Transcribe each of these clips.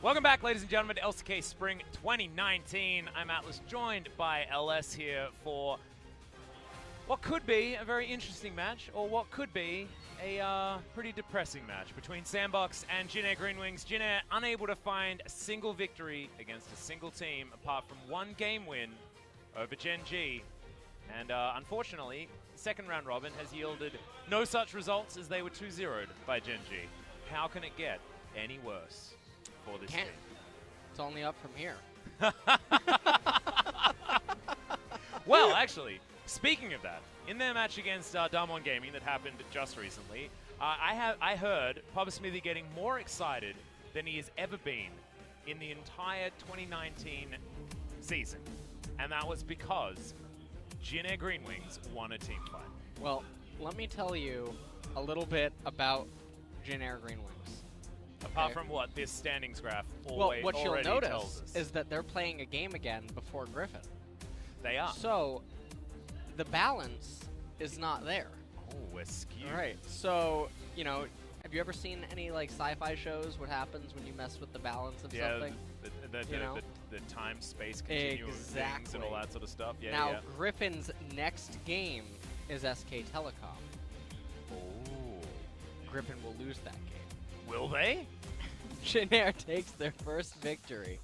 Welcome back, ladies and gentlemen, to LCK Spring 2019. I'm Atlas, joined by LS here for what could be a very interesting match, or what could be a pretty depressing match between Sandbox and Jin Air GreenWings. Jin Air unable to find a single victory against a single team apart from one game win over Gen G. And unfortunately, the second round robin has yielded no such results as they were 2-0'd by Gen G. How can it get any worse for this team? It's only up from here. Well, actually, speaking of that, in their match against Damwon Gaming that happened just recently, I heard Papa Smithy getting more excited than he has ever been in the entire 2019 season. And that was because Jin Air GreenWings won a team fight. Well, let me tell you a little bit about Jin Air GreenWings. Apart from what this standings graph Well, what you'll already notice tells us. is that they're playing a game again before Griffin. They are. So, the balance is not there. Oh, we're skewed. Right. So, you know, have you ever seen any like sci-fi shows? What happens when you mess with the balance of something? The time-space continuum of things and all that sort of stuff. Yeah, now, yeah. Griffin's next game is SK Telecom. Oh. Griffin will lose that game. Will they? Jin Air takes their first victory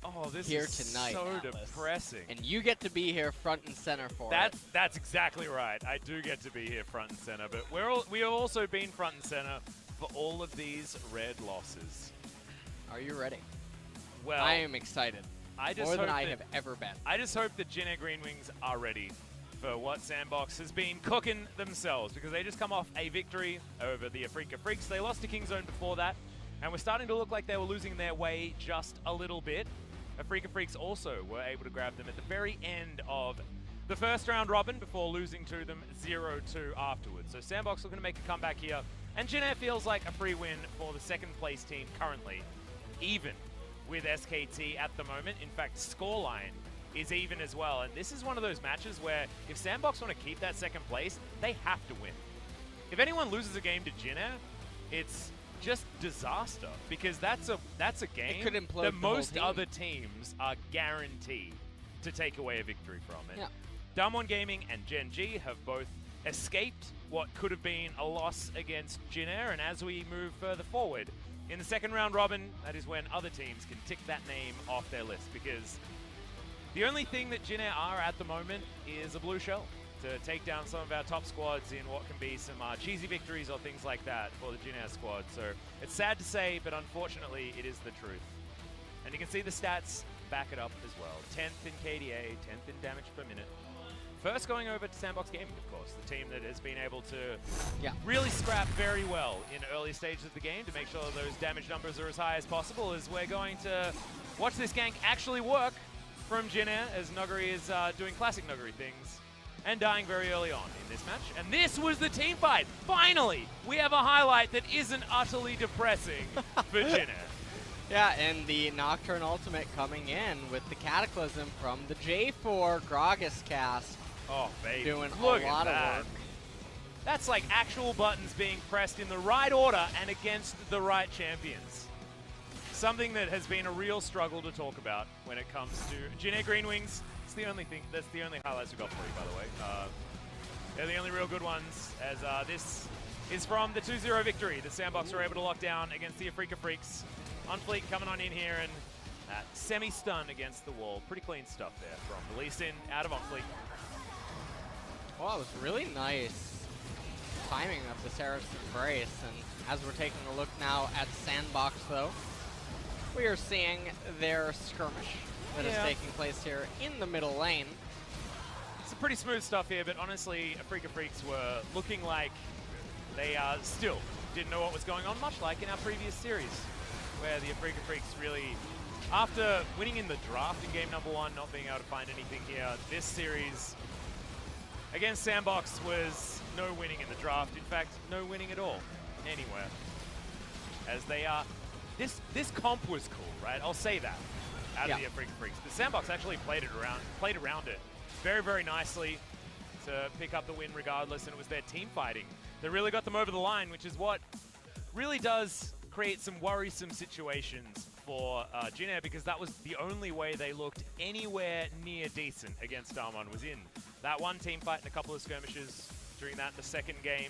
here is tonight, so Atlas. depressing. And you get to be here front and center for it. That's exactly right. I do get to be here front and center, but we have also been front and center for all of these red losses. Are you ready? Well, I am excited. More than I have ever been. I just hope that Jin Air GreenWings are ready for what Sandbox has been cooking themselves, because they just come off a victory over the FLICKR Freaks. They lost to Kingzone before that, and we're starting to look like they were losing their way just a little bit. FLICKR Freaks also were able to grab them at the very end of the first round robin before losing to them 0-2 afterwards. So Sandbox looking to make a comeback here, and Jin Air feels like a free win for the second place team currently, even with SKT at the moment. In fact, scoreline is even as well. And this is one of those matches where if Sandbox want to keep that second place, they have to win. If anyone loses a game to Jin Air, it's just disaster, because that's a game It could implode that the most whole team. other teams are guaranteed to take away a victory from. And Yeah. Damwon Gaming and Gen G have both escaped what could have been a loss against Jin Air, and as we move further forward in the second round robin, that is when other teams can tick that name off their list, because the only thing that Jin Air are at the moment is a blue shell to take down some of our top squads in what can be some cheesy victories or things like that for the Jin Air squad. So it's sad to say, but unfortunately it is the truth. And you can see the stats back it up as well. 10th in KDA, 10th in damage per minute. First going over to Sandbox Gaming, of course, the team that has been able to really scrap very well in early stages of the game to make sure that those damage numbers are as high as possible, as we're going to watch this gank actually work from Jin Air, as Nuguri is doing classic Nuguri things and dying very early on in this match. And this was the team fight. Finally, we have a highlight that isn't utterly depressing for Jin Air. Yeah, and the Nocturne ultimate coming in with the Cataclysm from the J4 Gragas cast. Oh, baby. Doing Look a lot at that. of work. That's like actual buttons being pressed in the right order and against the right champions. Something that has been a real struggle to talk about when it comes to Jin Air GreenWings. It's the only thing, that's the only highlights we got for you, by the way. They're the only real good ones, as this is from the 2-0 victory that Sandbox were able to lock down against the FLICKR Freaks. OnFleek coming on in here, and semi-stun against the wall. Pretty clean stuff there from the Lee Sin out of OnFleek. Well, it was really nice timing of the Seraph's Embrace. And as we're taking a look now at Sandbox, though, we are seeing their skirmish that is taking place here in the middle lane. Some pretty smooth stuff here, but honestly, FLICKR Freaks were looking like they still didn't know what was going on, much like in our previous series, where the FLICKR Freaks really, after winning in the draft in game number 1, not being able to find anything here, this series against Sandbox was no winning in the draft. In fact, no winning at all, anywhere. As they are, this comp was cool, right? I'll say that out of the FLICKR Freaks. But Sandbox actually played around it very, very nicely to pick up the win regardless, and it was their team fighting that really got them over the line, which is what really does create some worrisome situations for Jin Air, because that was the only way they looked anywhere near decent against Darmon, was in that one team fight and a couple of skirmishes during that, the second game.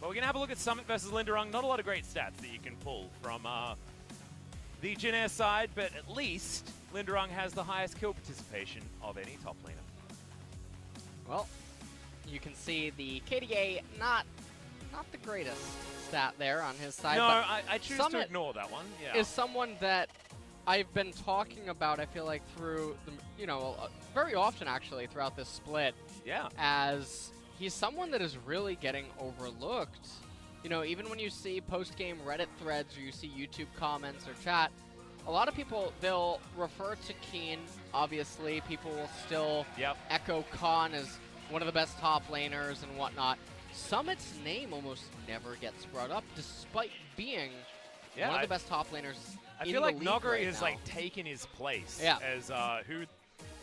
But we're going to have a look at Summit versus Lindarang. Not a lot of great stats that you can pull from the Jin Air side, but at least Lindarang has the highest kill participation of any top laner. Well, you can see the KDA not the greatest stat there on his side. No, but I choose Summit to ignore that one. Yeah. is someone that I've been talking about, I feel like, through, very often actually throughout this split. Yeah. As he's someone that is really getting overlooked. You know, even when you see post-game Reddit threads or you see YouTube comments or chat, a lot of people, they'll refer to Keen. Obviously, people will still echo Khan as one of the best top laners and whatnot. Summit's name almost never gets brought up, despite being one of the best top laners. I feel like Nogari has like taken his place as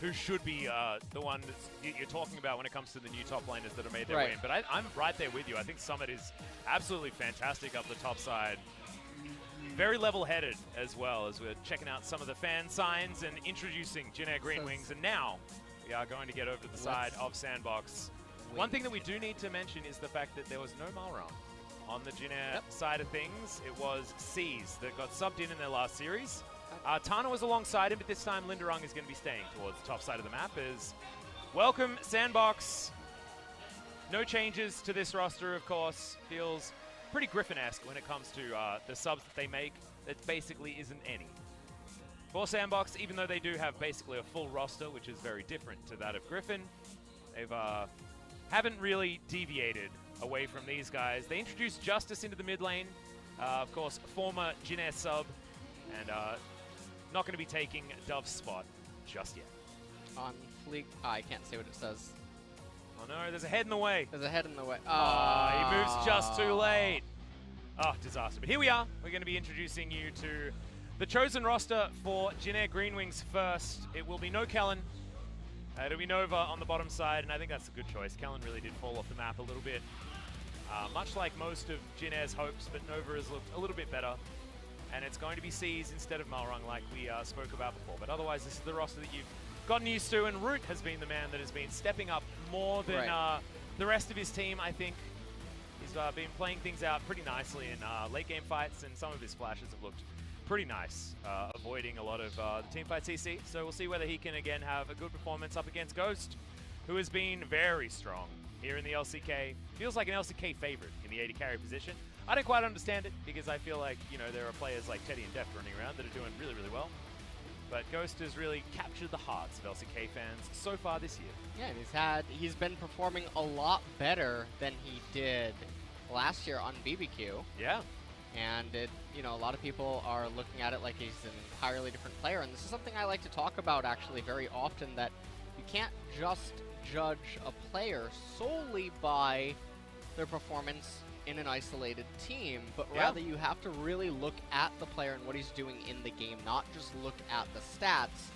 who should be the one that you're talking about when it comes to the new top laners that have made their way in. But I'm right there with you. I think Summit is absolutely fantastic up the top side. Very level-headed as well, as we're checking out some of the fan signs and introducing Jin Air GreenWings. And now we are going to get over to the side of Sandbox. One thing that we do need to mention is the fact that there was no Malram on the Jin Air side of things. It was C's that got subbed in their last series. Tana was alongside him, but this time Lindarang is going to be staying towards the top side of the map. Welcome, Sandbox. No changes to this roster, of course. Feels pretty Griffin-esque when it comes to the subs that they make. That basically isn't any. For Sandbox, even though they do have basically a full roster, which is very different to that of Griffin, they've haven't really deviated away from these guys. They introduced Justice into the mid lane. Of course, former Jin Air sub, and not going to be taking Dove's spot just yet. OnFleek, I can't say what it says. Oh no, there's a head in the way. There's a head in the way. He moves just too late. Oh, disaster. But here we are. We're going to be introducing you to the chosen roster for Jin Air GreenWings first. It will be no Kellen. It'll be Nova on the bottom side, and I think that's a good choice. Kellen really did fall off the map a little bit. Much like most of Jin Air's hopes, but Nova has looked a little bit better. And it's going to be C's instead of Malrang, like we spoke about before. But otherwise, this is the roster that you've gotten used to, and Root has been the man that has been stepping up more than the rest of his team, I think. He's been playing things out pretty nicely in late game fights, and some of his flashes have looked pretty nice, avoiding a lot of the teamfight CC. So we'll see whether he can again have a good performance up against Ghost, who has been very strong here in the LCK. Feels like an LCK favorite in the AD carry position. I don't quite understand it, because I feel like, there are players like Teddy and Deft running around that are doing really, really well. But Ghost has really captured the hearts of LCK fans so far this year. Yeah, and he's been performing a lot better than he did last year on BBQ. Yeah. And a lot of people are looking at it like he's an entirely different player. And this is something I like to talk about actually very often, that you can't just judge a player solely by their performance in an isolated team, but rather you have to really look at the player and what he's doing in the game, not just look at the stats,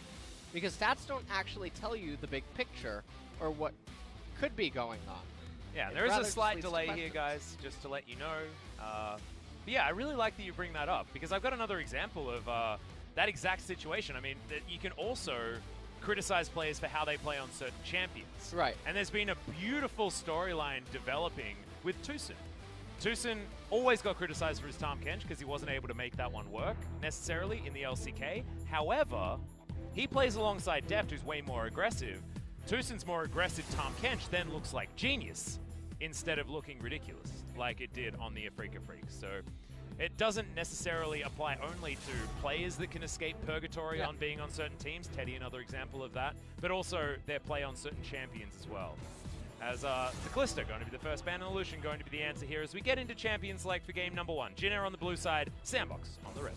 because stats don't actually tell you the big picture or what could be going on. Yeah, there is a slight delay here, guys, just to let you know. But yeah, I really like that you bring that up, because I've got another example of that exact situation. I mean, that you can also criticize players for how they play on certain champions. Right. And there's been a beautiful storyline developing with Tucson. Tucson always got criticized for his Tahm Kench because he wasn't able to make that one work necessarily in the LCK. However, he plays alongside Deft, who's way more aggressive. Tucson's more aggressive Tahm Kench then looks like genius instead of looking ridiculous like it did on the FLICKR. So it doesn't necessarily apply only to players that can escape purgatory on being on certain teams. Teddy, another example of that. But also their play on certain champions as well. As the Callisto going to be the first ban, and Illusion going to be the answer here as we get into champion select for game number 1. Jin Air on the blue side, Sandbox on the red.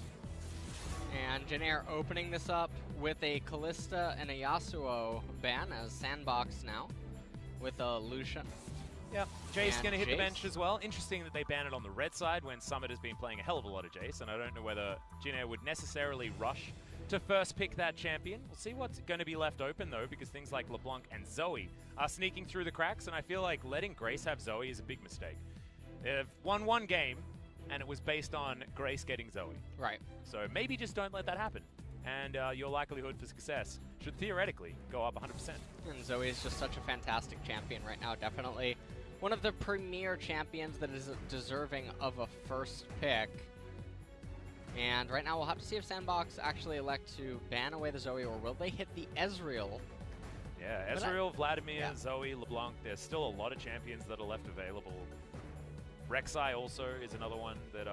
And Jin Air opening this up with a Callista and a Yasuo ban as Sandbox now with a Lucian. Yep, Jace going to hit the bench as well. Interesting that they ban it on the red side when Summit has been playing a hell of a lot of Jace, and I don't know whether Jin Air would necessarily rush to first pick that champion. We'll see what's going to be left open, though, because things like LeBlanc and Zoe are sneaking through the cracks, and I feel like letting Grace have Zoe is a big mistake. They've won one game, and it was based on Grace getting Zoe. Right. So maybe just don't let that happen, and your likelihood for success should theoretically go up 100%. And Zoe is just such a fantastic champion right now. Definitely one of the premier champions that is deserving of a first pick. And right now we'll have to see if Sandbox actually elect to ban away the Zoe, or will they hit the Ezreal? Yeah, Ezreal, Vladimir, Zoe, LeBlanc, there's still a lot of champions that are left available. Rek'Sai also is another one that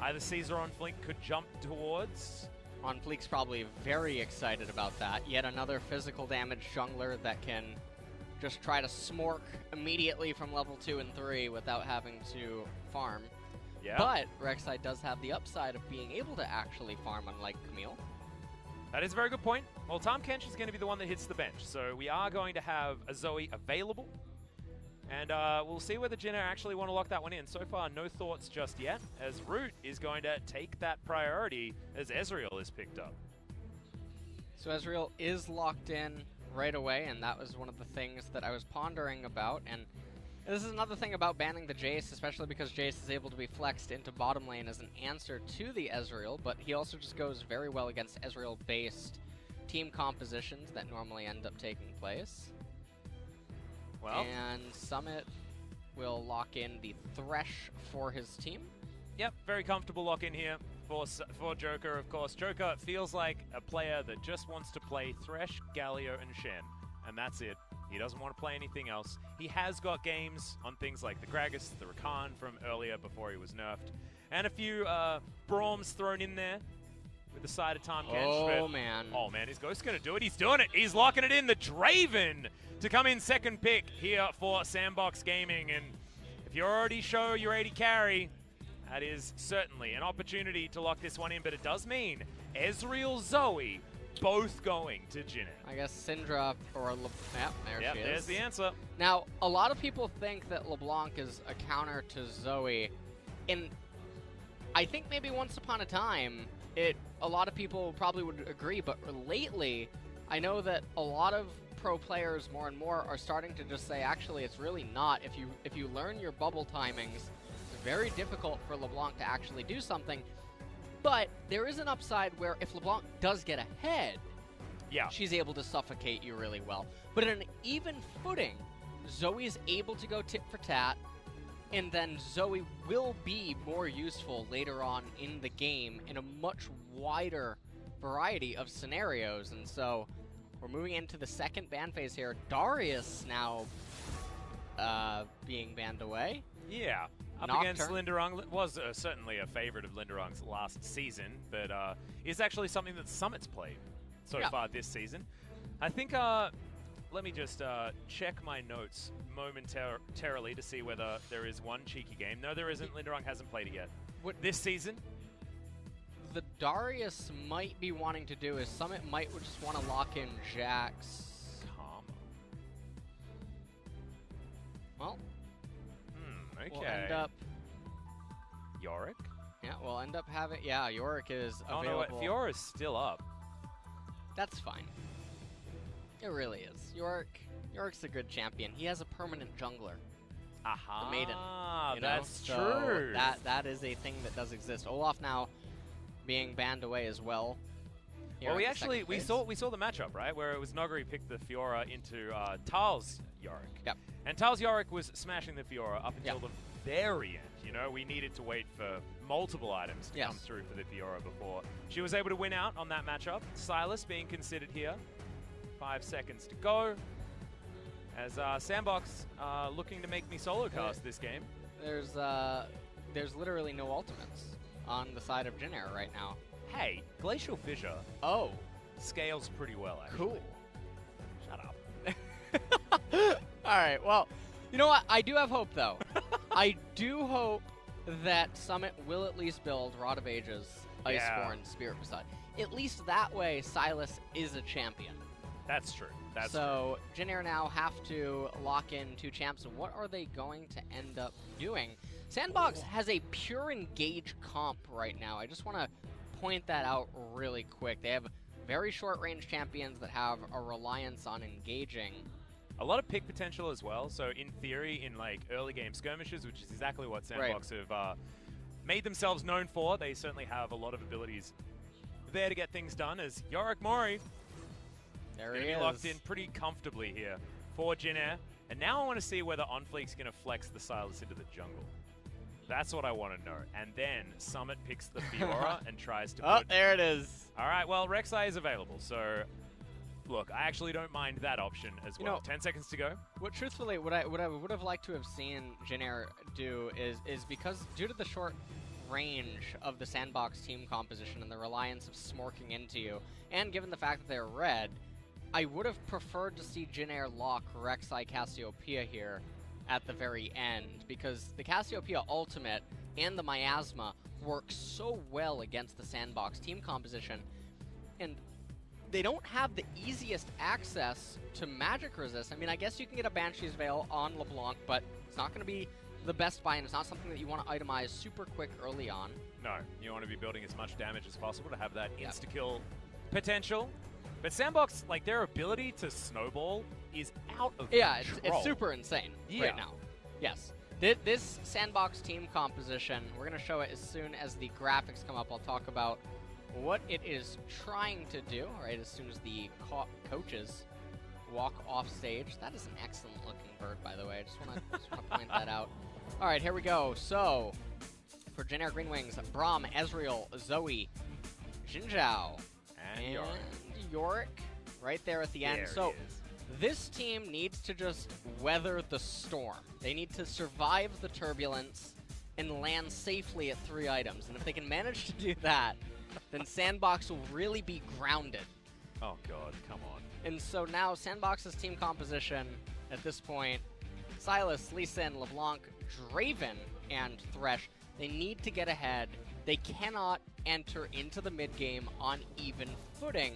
either Caesar or OnFleek could jump towards. OnFleek's probably very excited about that. Yet another physical damage jungler that can just try to smork immediately from level 2 and 3 without having to farm. Yeah. But Rek'Sai does have the upside of being able to actually farm, unlike Camille. That is a very good point. Well, Tahm Kench is going to be the one that hits the bench, so we are going to have a Zoe available. And we'll see whether Jin Air actually want to lock that one in. So far, no thoughts just yet, as Root is going to take that priority as Ezreal is picked up. So Ezreal is locked in right away, and that was one of the things that I was pondering about. And this is another thing about banning the Jace, especially because Jace is able to be flexed into bottom lane as an answer to the Ezreal, but he also just goes very well against Ezreal-based team compositions that normally end up taking place. Well, and Summit will lock in the Thresh for his team. Yep, very comfortable lock in here for Joker, of course. Joker feels like a player that just wants to play Thresh, Galio, and Shen, and that's it. He doesn't want to play anything else. He has got games on things like the Gragas, the Rakan from earlier before he was nerfed, and a few Braums thrown in there with the side of Tahm Kench. Oh, man. Oh, man, is Ghost going to do it? He's doing it. He's locking it in. The Draven to come in second pick here for Sandbox Gaming. And if you already show your 80 carry, that is certainly an opportunity to lock this one in. But it does mean Ezreal, Zoe, both going to Jin Air. I guess Syndra or yep, there she is. There's the answer. Now, a lot of people think that LeBlanc is a counter to Zoe. And I think maybe once upon a time, a lot of people probably would agree, but lately, I know that a lot of pro players more and more are starting to just say, actually, it's really not. If you learn your bubble timings, it's very difficult for LeBlanc to actually do something. But there is an upside where if LeBlanc does get ahead, she's able to suffocate you really well. But in an even footing, Zoe's able to go tit for tat, and then Zoe will be more useful later on in the game in a much wider variety of scenarios. And so we're moving into the second ban phase here. Darius now being banned away. Yeah. Up against Lindarang, was certainly a favorite of Lindarang's last season, but is actually something that Summit's played so far this season. I think, let me just check my notes momentarily to see whether there is one cheeky game. No, there isn't. Lindarang hasn't played it yet. This season? The Darius might be wanting to do is Summit might just want to lock in Jax. Well, okay. We'll end up Yorick? Yeah, we'll end up having... Yeah, Yorick is available. Oh, no, Fiora's still up. That's fine. It really is. Yorick's a good champion. He has a permanent jungler. Aha. The Maiden. You know? That's so true. That is a thing that does exist. Olaf now being banned away as well. Well, we saw the matchup, right? Where it was Nogari picked the Fiora into Tal's Yorick. Yep. And Tal's Yorick was smashing the Fiora up until the very end. You know, we needed to wait for multiple items to come through for the Fiora before she was able to win out on that matchup. Sylas being considered here. 5 seconds to go. As Sandbox looking to make me solo cast this game. There's literally no ultimates on the side of Jin Air right now. Hey, Glacial Fissure. Oh. Scales pretty well, actually. Cool. Shut up. Alright, well, you know what? I do have hope, though. I do hope that Summit will at least build Rod of Ages, Iceborne, Spirit Facade. At least that way, Sylas is a champion. That's true. That's so Jin Air now have to lock in 2 champs, and what are they going to end up doing? Sandbox has a pure engage comp right now. I just want to point that out really quick. They have very short-range champions that have a reliance on engaging. A lot of pick potential as well. So in theory, in like early game skirmishes, which is exactly what Sandbox have made themselves known for. They certainly have a lot of abilities there to get things done, as Yorick Mori there going he to be is. locked in pretty comfortably here for Jin Air. And now I want to see whether OnFleek's going to flex the Sylas into the jungle. That's what I want to know. And then Summit picks the Fiora and tries to Oh, there it is. All right, well, Rek'Sai is available, so look, I actually don't mind that option as well. know, 10 seconds to go. What truthfully, what I would have liked to have seen Jin Air do is because due to the short range of the Sandbox team composition and the reliance of smorking into you, and given the fact that they're red, I would have preferred to see Jin Air lock Rek'Sai Cassiopeia here at the very end, because the Cassiopeia ultimate and the Miasma work so well against the Sandbox team composition, and they don't have the easiest access to magic resist. I mean, I guess you can get a Banshee's Veil on LeBlanc, but it's not going to be the best buy, and it's not something that you want to itemize super quick early on. No, you want to be building as much damage as possible to have that insta-kill potential. But Sandbox, like, their ability to snowball is out of control. It's super insane right now. Yes. This Sandbox team composition, we're going to show it as soon as the graphics come up. I'll talk about what it is trying to do, right, as soon as the coaches walk off stage. That is an excellent looking bird, by the way. I just want to point that out. All right, here we go. So, for Jin Air GreenWings, Braum, Ezreal, Zoe, Jin Zhao, and Yorick right there at the end. So, this team needs to just weather the storm. They need to survive the turbulence and land safely at 3 items. And if they can manage to do that, then Sandbox will really be grounded. Oh, God, come on. And so now Sandbox's team composition at this point, Sylas, Lee Sin, LeBlanc, Draven, and Thresh, they need to get ahead. They cannot enter into the mid-game on even footing.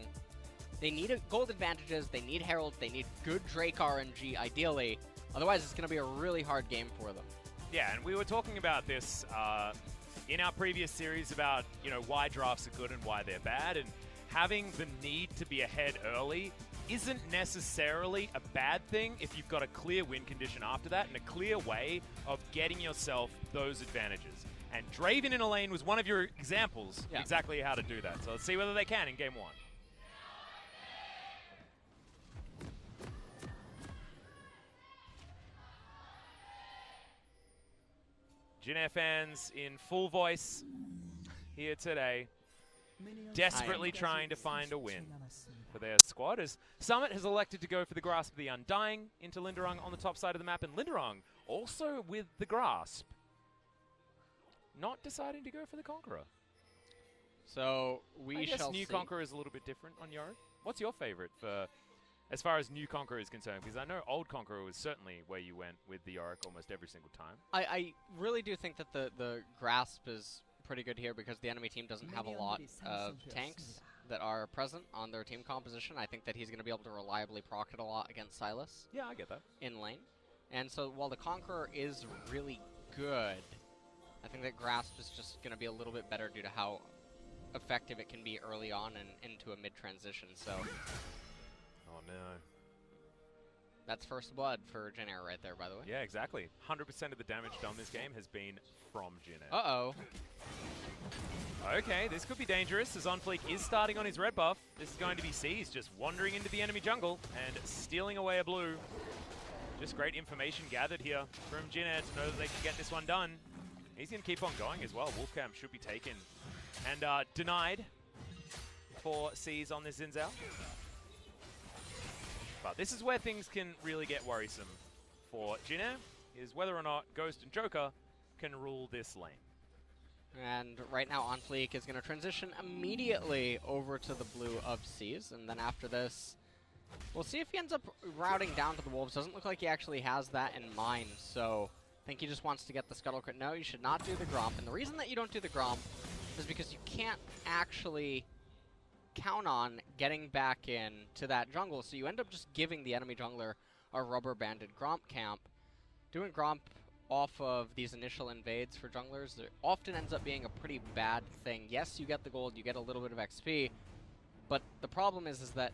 They need gold advantages, they need Herald, they need good Drake RNG ideally. Otherwise, it's going to be a really hard game for them. Yeah, and we were talking about this in our previous series about, you know, why drafts are good and why they're bad, and having the need to be ahead early isn't necessarily a bad thing if you've got a clear win condition after that and a clear way of getting yourself those advantages. And Draven in a lane was one of your examples of exactly how to do that. So let's see whether they can in game 1. Jin Air fans in full voice here today, desperately trying to find a win for their squad, as Summit has elected to go for the Grasp of the Undying into Lindarang on the top side of the map, and Lindarang also with the Grasp, not deciding to go for the Conqueror. So I guess shall new see. Conqueror is a little bit different on Yorick. What's your favorite for, as far as new Conqueror is concerned? Because I know old Conqueror was certainly where you went with the Yorick almost every single time. I really do think that the Grasp is pretty good here because the enemy team doesn't have a lot of tanks that are present on their team composition. I think that he's going to be able to reliably proc it a lot against Sylas. Yeah, I get that. In lane. And so while the Conqueror is really good, I think that Grasp is just going to be a little bit better due to how effective it can be early on and into a mid-transition. So Oh, no. that's first blood for Jin Air right there, by the way. Yeah, exactly. 100% of the damage done this game has been from Jin Air. Uh-oh. Okay, this could be dangerous as OnFleek is starting on his red buff. This is going to be C's just wandering into the enemy jungle and stealing away a blue. Just great information gathered here from Jin Air to know that they can get this one done. He's going to keep on going as well. Wolfcamp should be taken and denied for C's on this Xin Zhao. But this is where things can really get worrisome for Jin Air, is whether or not Ghost and Joker can rule this lane. And right now, OnFleek is going to transition immediately over to the blue of C's. And then after this, we'll see if he ends up routing down to the Wolves. Doesn't look like he actually has that in mind. So I think he just wants to get the Scuttle Crit. No, you should not do the Gromp. And the reason that you don't do the Gromp is because you can't actually count on getting back in to that jungle. So you end up just giving the enemy jungler a rubber-banded Gromp camp. Doing Gromp off of these initial invades for junglers, it often ends up being a pretty bad thing. Yes, you get the gold, you get a little bit of XP, but the problem is that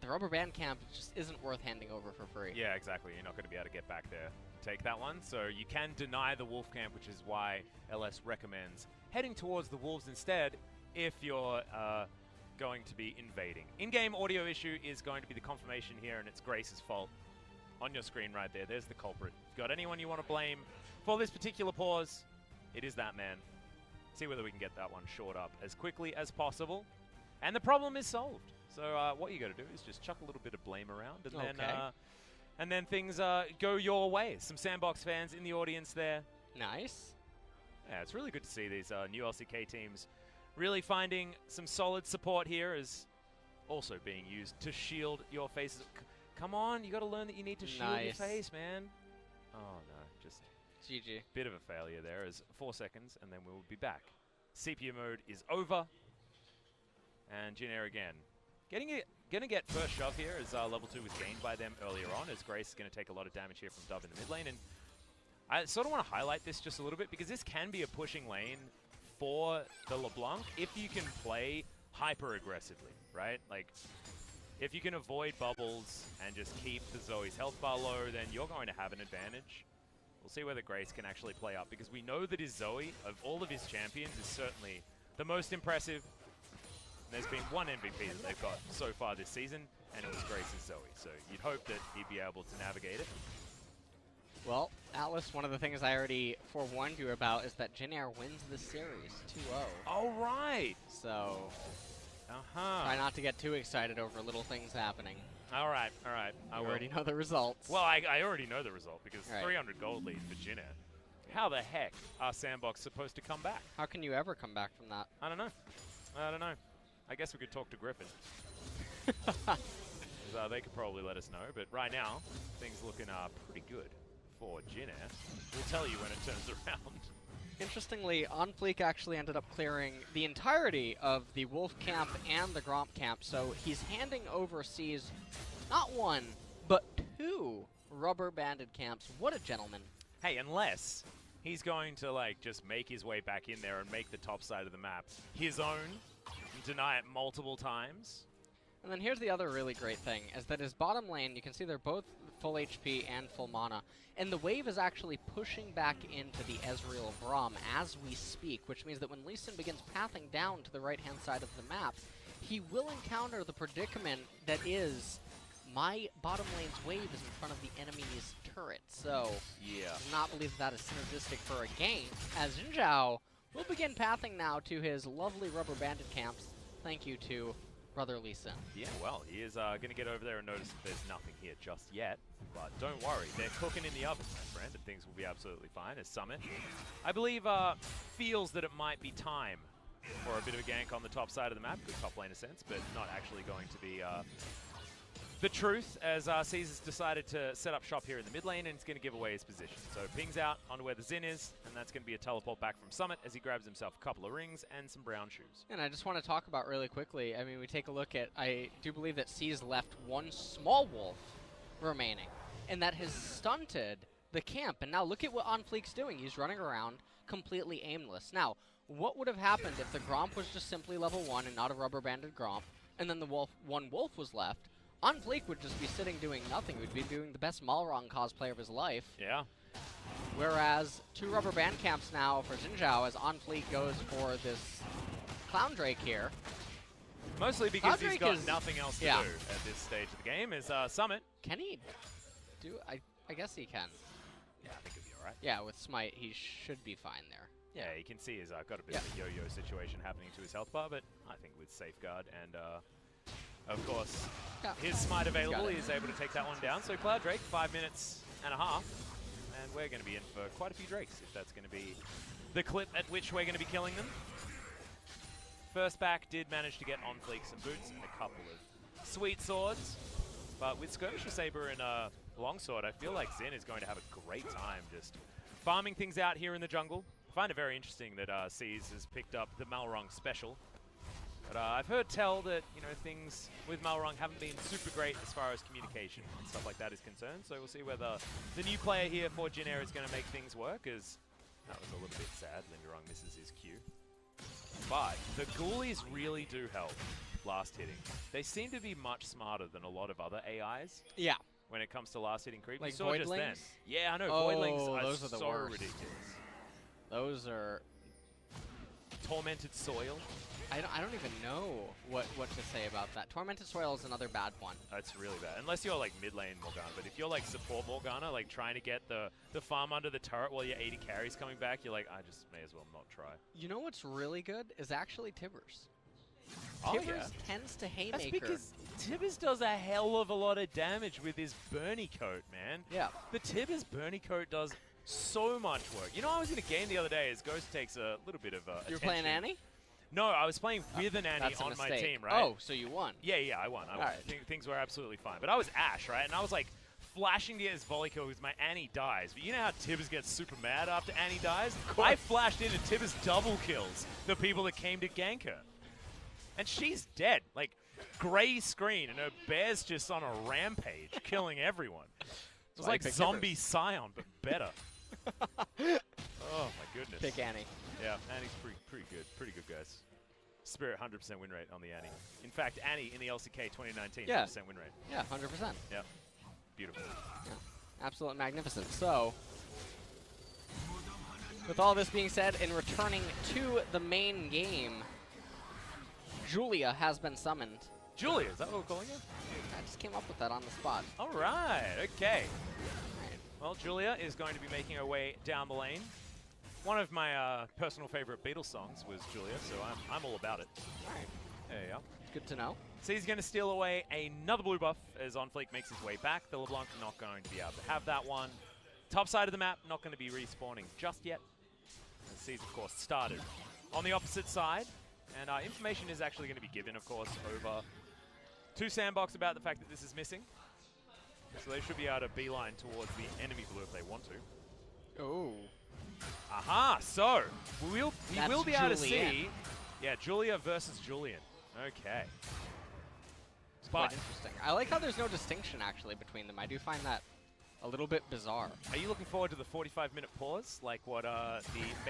the rubber band camp just isn't worth handing over for free. Yeah, exactly. You're not going to be able to get back there and take that one. So you can deny the wolf camp, which is why LS recommends heading towards the wolves instead if you're going to be invading. In-game audio issue is going to be the confirmation here, and it's Grace's fault. On your screen right there, there's the culprit. If you've got anyone you want to blame for this particular pause, it is that man. See whether we can get that one shored up as quickly as possible. And the problem is solved. So what you got to do is just chuck a little bit of blame around, and then things go your way. Some Sandbox fans in the audience there. Nice. Yeah, it's really good to see these new LCK teams really finding some solid support here, as also being used to shield your faces. Come on, you got to learn that you need to shield your face, man. Oh no, just GG. Bit of a failure there. As 4 seconds, and then we will be back. CPU mode is over, and Jin Air again. Gonna get first shove here, as level 2 was gained by them earlier on, as Grace is going to take a lot of damage here from Dove in the mid lane. And I sort of want to highlight this just a little bit, because this can be a pushing lane for the LeBlanc if you can play hyper aggressively, right? Like, if you can avoid bubbles and just keep the Zoe's health bar low, then you're going to have an advantage. We'll see whether Grace can actually play up, because we know that his Zoe, of all of his champions, is certainly the most impressive. There's been one MVP that they've got so far this season, and it was Grace's Zoe. So you'd hope that he'd be able to navigate it. Well, Atlas, one of the things I already forewarned you about is that Jin Air wins the series 2-0. All right. So, try not to get too excited over little things happening. All right, all right. I already know the results. Well, I already know the result, because right. 300 gold lead for Jin Air. How the heck are Sandbox supposed to come back? How can you ever come back from that? I don't know. I don't know. I guess we could talk to Griffin. They could probably let us know, but right now, things looking pretty good for Jin Air. We'll tell you when it turns around. Interestingly, OnFleek actually ended up clearing the entirety of the Wolf camp and the Gromp camp, so he's handing over C's not 1, but 2 rubber banded camps. What a gentleman. Hey, unless he's going to, like, just make his way back in there and make the top side of the map his own, and deny it multiple times. And then here's the other really great thing, is that his bottom lane, you can see they're both full HP and full mana, and the wave is actually pushing back into the Ezreal Braum as we speak, which means that when Lee Sin begins pathing down to the right-hand side of the map, he will encounter the predicament that is, my bottom lane's wave is in front of the enemy's turret. So, yeah, I do not believe that is synergistic for a game, as Zhao will begin pathing now to his lovely rubber banded camps. Thank you to Brother Lee Sin. Yeah, well, he is going to get over there and notice that there's nothing here just yet. But don't worry, they're cooking in the oven, my friend, and things will be absolutely fine. As Summit, I believe, feels that it might be time for a bit of a gank on the top side of the map. Good top lane in a sense, but not actually going to be the truth, as Caesar's decided to set up shop here in the mid lane, and it's going to give away his position. So pings out onto where the Zin is, and that's going to be a teleport back from Summit as he grabs himself a couple of rings and some brown shoes. And I just want to talk about really quickly, I mean, we take a look at, I do believe that C's left 1 small wolf remaining, and that has stunted the camp. And now look at what OnFleek's doing. He's running around completely aimless. Now, what would have happened if the Gromp was just simply level 1 and not a rubber banded Gromp, and then the one wolf was left? OnFleek would just be sitting doing nothing. He would be doing the best Malrong cosplay of his life. Yeah. Whereas 2 rubber band camps now for Zhao as OnFleek goes for this Clown Drake here. Mostly because he's got nothing else to do at this stage of the game. Is Summit. Can he do? I guess he can. Yeah, I think he'll be all right. Yeah, with Smite, he should be fine there. Yeah, you can see he's got a bit of a yo-yo situation happening to his health bar, but I think with Safeguard and of course, his Smite available, he's able to take that one down. So Cloud Drake, 5 minutes and a half. And we're going to be in for quite a few Drakes, if that's going to be the clip at which we're going to be killing them. First back did manage to get OnFleek some boots and a couple of sweet swords. But with Skirmisher Saber and Longsword, I feel like Zin is going to have a great time just farming things out here in the jungle. I find it very interesting that C's has picked up the Malrong special. But I've heard tell that, you know, things with Malrong haven't been super great as far as communication and stuff like that is concerned. So we'll see whether the new player here for Jin Air is going to make things work, as that was a little bit sad. Lindarang misses his Q. But the Ghoulies really do help last hitting. They seem to be much smarter than a lot of other AIs. Yeah. When it comes to last hitting creep. Like you saw just then. Voidlings? Yeah, I know. Oh, Voidlings those are the so worst. ridiculous. Those are... Tormented Soil. I don't even know what to say about that. Tormented Soil is another bad one. That's really bad. Unless you're like mid lane Morgana. But if you're like support Morgana, like trying to get the farm under the turret while your 80 carries coming back, you're like, I just may as well not try. You know what's really good is actually Tibbers. Oh, Tibbers yeah. tends to haymaker. That's because Tibbers does a hell of a lot of damage with his Burnie Coat, man. Yeah. The Tibbers Burnie Coat does so much work. You know, I was in a game the other day as Ghost takes a little bit of You were playing Annie? No, I was playing with an Annie on my team, right? Oh, so you won. Yeah, I won. I won. Right. Things were absolutely fine. But I was Ashe, right? And I was like flashing to get his volley kill because my Annie dies. But you know how Tibbers gets super mad after Annie dies? I flashed into Tibbers double kills the people that came to gank her. And she's dead. Like, gray screen, and her bear's just on a rampage, killing everyone. It was like Zombie Scion, but better. Oh, my goodness. Pick Annie. Yeah, Annie's pretty good. Pretty good, guys. Spirit 100% win rate on the Annie. In fact, Annie in the LCK 2019, Yeah. 100% win rate. Yeah, 100%. Yeah. Beautiful. Yeah. Absolutely magnificent. So, with all this being said, in returning to the main game, Julia has been summoned. Julia, is that what we're calling her? I just came up with that on the spot. All right, okay. Right. Well, Julia is going to be making her way down the lane. One of my personal favorite Beatles songs was Julia, so I'm all about it. All right. There you go. Good to know. So he's going to steal away another blue buff as OnFleek makes his way back. The LeBlanc not going to be able to have that one. Top side of the map, not going to be respawning just yet. The siege, of course, started on the opposite side. And information is actually going to be given, of course, over to Sandbox about the fact that this is missing. So they should be able to beeline towards the enemy blue if they want to. Oh. Aha! So, we will be able to Julian. see... Yeah, Julia versus Julian. Okay. It's quite interesting. I like how there's no distinction, actually, between them. I do find that a little bit bizarre. Are you looking forward to the 45-minute pause, like what the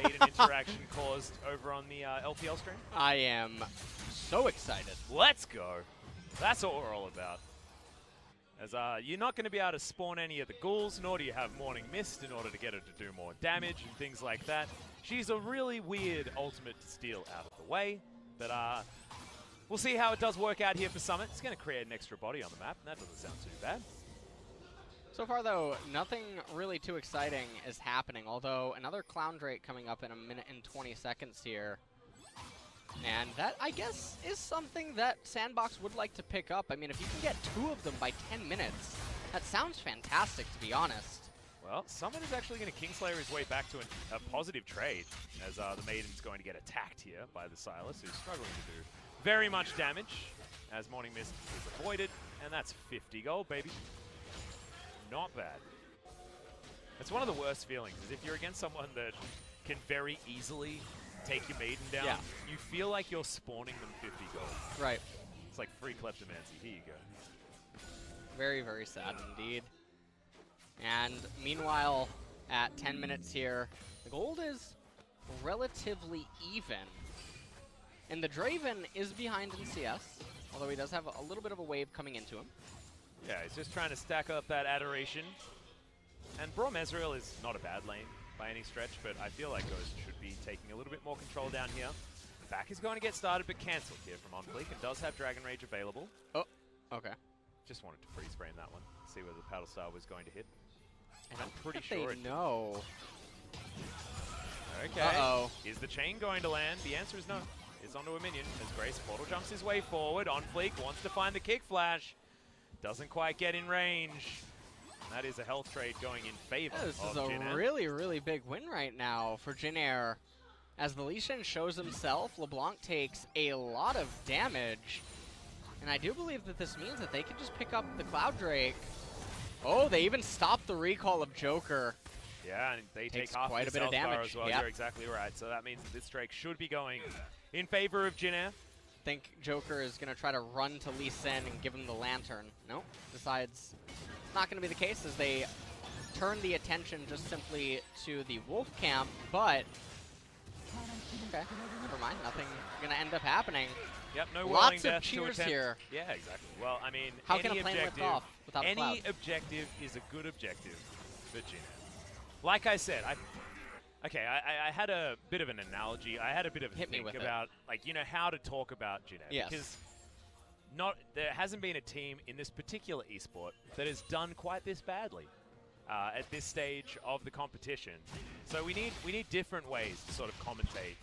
maiden interaction caused over on the LPL stream? I am so excited. Let's go. That's what we're all about. As you're not going to be able to spawn any of the ghouls, nor do you have Morning Mist in order to get her to do more damage and things like that. She's a really weird ultimate to steal out of the way, but we'll see how it does work out here for Summit. It's going to create an extra body on the map, and that doesn't sound too bad. So far, though, nothing really too exciting is happening, although another Clown Drake coming up in 1 minute and 20 seconds here. And that, I guess, is something that Sandbox would like to pick up. I mean, if you can get 2 of them by 10 minutes, that sounds fantastic, to be honest. Well, Summit is actually going to Kingslayer his way back to a positive trade, as the Maiden's going to get attacked here by the Sylas, who's struggling to do very much damage, as Morning Mist is avoided, and that's 50 gold, baby. Not bad. It's one of the worst feelings, is if you're against someone that can very easily take your Maiden down, yeah. You feel like you're spawning them 50 gold. Right. It's like free kleptomancy. Here you go. Very, very sad indeed. And meanwhile, at 10 minutes here, the gold is relatively even. And the Draven is behind in CS, although he does have a little bit of a wave coming into him. Yeah, he's just trying to stack up that adoration. And Braum Ezreal is not a bad lane by any stretch, but I feel like Ghost should be taking a little bit more control down here. Back is going to get started, but cancelled here from OnFleek, and does have Dragon Rage available. Oh, okay. Just wanted to freeze frame that one, see where the Paddle Star was going to hit. And I'm pretty sure they know. Okay. Uh-oh. Is the chain going to land? The answer is no. It's onto a minion as Grace Portal jumps his way forward. OnFleek wants to find the kick flash. Doesn't quite get in range. And that is a health trade going in favor This of is Jin a Air. really, really big win right now for Jin Air. As the Lee Sin shows himself, LeBlanc takes a lot of damage. And I do believe that this means that they can just pick up the Cloud Drake. Oh, they even stopped the recall of Joker. Yeah, and they Takes take off quite the a bit of South Bar damage. as well. Yep. You're exactly right. So that means that this Drake should be going in favor of Jin Air. I think Joker is going to try to run to Lee Sin and give him the Lantern. Nope, decides it's not going to be the case as they turn the attention just simply to the Wolf Camp, but okay, never mind, nothing going to end up happening. Yep, no whirling Lots of death to cheers attempt. here. Yeah, exactly. Well, I mean, How any can a plane lift objective, off without a cloud? any objective is a good objective for Jin Air. Like I said, I had a bit of an analogy. I had a bit of a think about, like, you know, how to talk about Jin Air. Yes. Because there hasn't been a team in this particular esport that has done quite this badly at this stage of the competition. So we need different ways to sort of commentate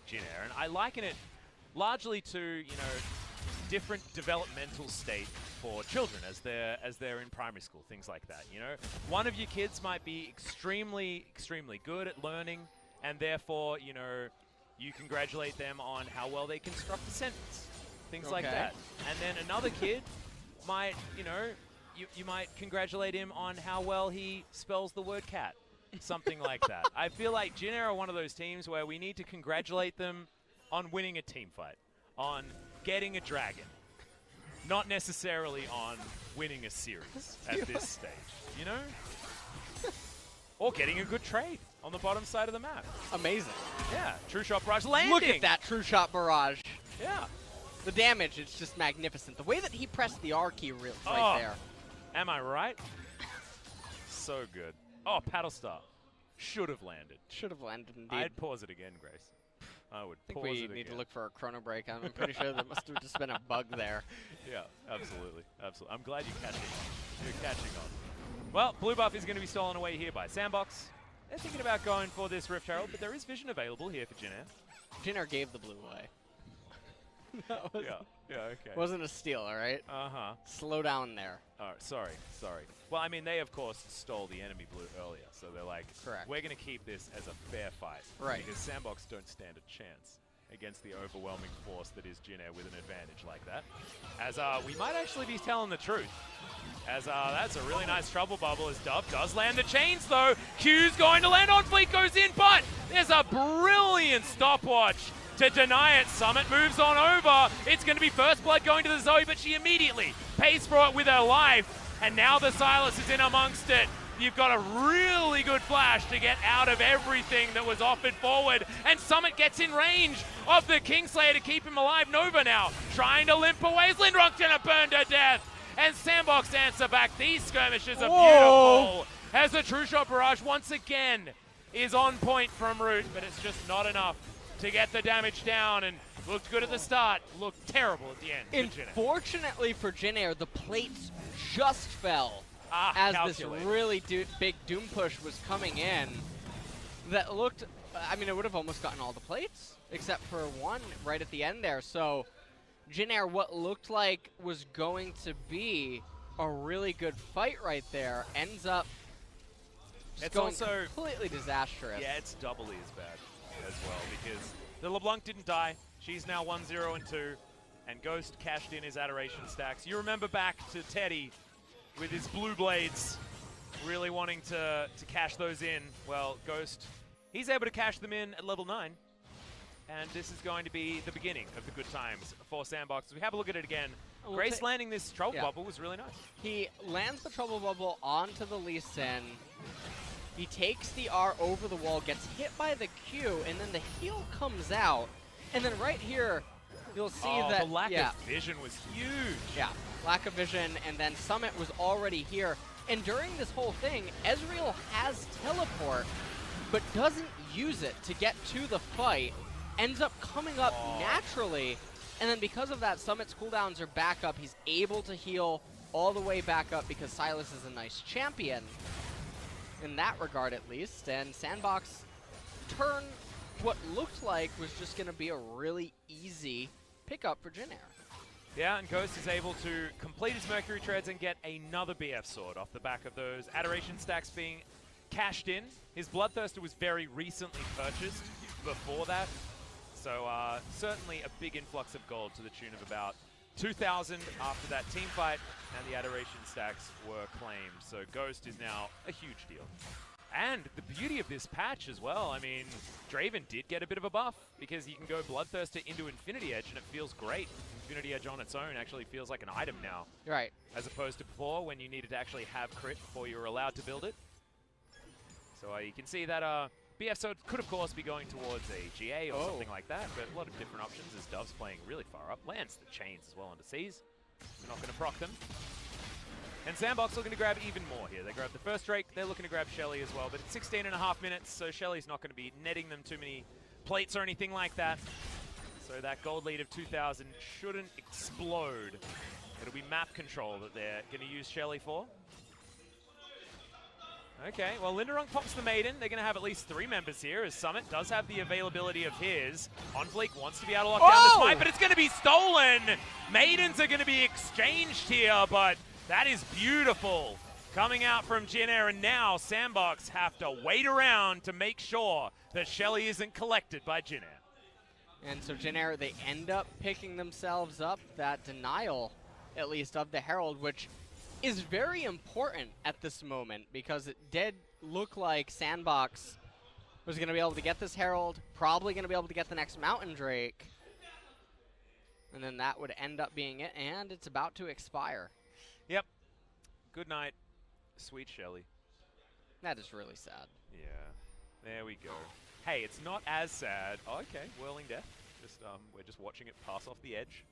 Jin Air, and I liken it largely to, you know, different developmental state for children as they're in primary school, things like that. You know, one of your kids might be extremely good at learning, and therefore, you know, you congratulate them on how well they construct a sentence, things like that. And then another kid might, you know, you might congratulate him on how well he spells the word cat, something like that. I feel like Jin Air are one of those teams where we need to congratulate them on winning a team fight, on getting a dragon, not necessarily on winning a series at this stage, you know? Or getting a good trade on the bottom side of the map. Amazing. Yeah, true shot barrage landing. Look at that true shot barrage. Yeah. The damage, it's just magnificent. The way that he pressed the R key right there. Am I right? So good. Oh, paddle star. Should have landed. Should have landed indeed. I'd pause it again, Grace. I would pause it again. I think we need to look for a chrono break. I'm pretty sure there must have just been a bug there. Yeah, absolutely. Absolutely. I'm glad you're catching on. Well, blue buff is going to be stolen away here by Sandbox. They're thinking about going for this Rift Herald, but there is vision available here for Jin Air. Jin Air gave the blue away. Yeah, okay. Wasn't a steal, all right? Uh-huh. Slow down there. Oh, sorry. Well, I mean, they, of course, stole the enemy blue earlier, so they're like, correct. We're going to keep this as a fair fight. Right. Because Sandbox don't stand a chance against the overwhelming force that is Jin Air with an advantage like that. As we might actually be telling the truth. As that's a really nice trouble bubble as Dove does land the chains, though. Q's going to land on Fleek, goes in, but there's a brilliant stopwatch to deny it. Summit moves on over. It's going to be first blood going to the Zoe, but she immediately pays for it with her life. And now the Sylas is in amongst it. You've got a really good flash to get out of everything that was offered forward. And Summit gets in range of the Kingslayer to keep him alive. Nova now trying to limp away. Lindarang gonna burn to death. And Sandbox answer back. These skirmishes are beautiful. As the true shot barrage once again is on point from Root, but it's just not enough to get the damage down. And looked good at the start, looked terrible at the end. Unfortunately for Jin Air, the plates just fell as this really big Doom push was coming in. That looked, I mean, it would have almost gotten all the plates, except for one right at the end there. So Jin Air, what looked like was going to be a really good fight right there, ends up just going also completely disastrous. Yeah, it's doubly as bad as well, because the LeBlanc didn't die. She's now 1-0 and 2, and Ghost cashed in his Adoration stacks. You remember back to Teddy with his blue blades, really wanting to cash those in. Well, Ghost, he's able to cash them in at level 9, and this is going to be the beginning of the good times for Sandbox. We have a look at it again. Grace landing this trouble bubble was really nice. He lands the trouble bubble onto the Lee Sin. He takes the R over the wall, gets hit by the Q, and then the heal comes out. And then right here, you'll see that the lack of vision was huge. Yeah, lack of vision, and then Summit was already here. And during this whole thing, Ezreal has teleport, but doesn't use it to get to the fight. Ends up coming up naturally, and then because of that, Summit's cooldowns are back up. He's able to heal all the way back up because Sylas is a nice champion in that regard, at least. And Sandbox turn what looked like was just going to be a really easy pickup for Jin Air. Yeah, and Ghost is able to complete his Mercury Treads and get another BF sword off the back of those Adoration stacks being cashed in. His Bloodthirster was very recently purchased before that, so certainly a big influx of gold to the tune of about 2,000 after that team fight, and the Adoration stacks were claimed. So Ghost is now a huge deal. And the beauty of this patch as well, I mean, Draven did get a bit of a buff because you can go Bloodthirster into Infinity Edge and it feels great. Infinity Edge on its own actually feels like an item now. Right. As opposed to before when you needed to actually have crit before you were allowed to build it. So you can see that BF could, of course, be going towards a GA or something like that, but a lot of different options as Dove's playing really far up. Lands the chains as well onto C's. We're not going to proc them. And Sandbox looking to grab even more here. They grab the first Drake, they're looking to grab Shelly as well, but it's 16.5 minutes, so Shelly's not going to be netting them too many plates or anything like that. So that gold lead of 2,000 shouldn't explode. It'll be map control that they're going to use Shelly for. Okay, well, Lindarang pops the Maiden. They're going to have at least 3 members here, as Summit does have the availability of his. OnFleek wants to be able to lock down this fight, but it's going to be stolen! Maidens are going to be exchanged here, but that is beautiful. Coming out from Jin Air, and now Sandbox have to wait around to make sure that Shelly isn't collected by Jin Air. And so Jin Air, they end up picking themselves up that denial, at least, of the Herald, which is very important at this moment because it did look like Sandbox was going to be able to get this Herald, probably going to be able to get the next Mountain Drake, and then that would end up being it, and it's about to expire. Yep. Good night, sweet Shelly. That is really sad. Yeah, there we go. Hey, it's not as sad. Oh, okay, Whirling Death. We're just watching it pass off the edge.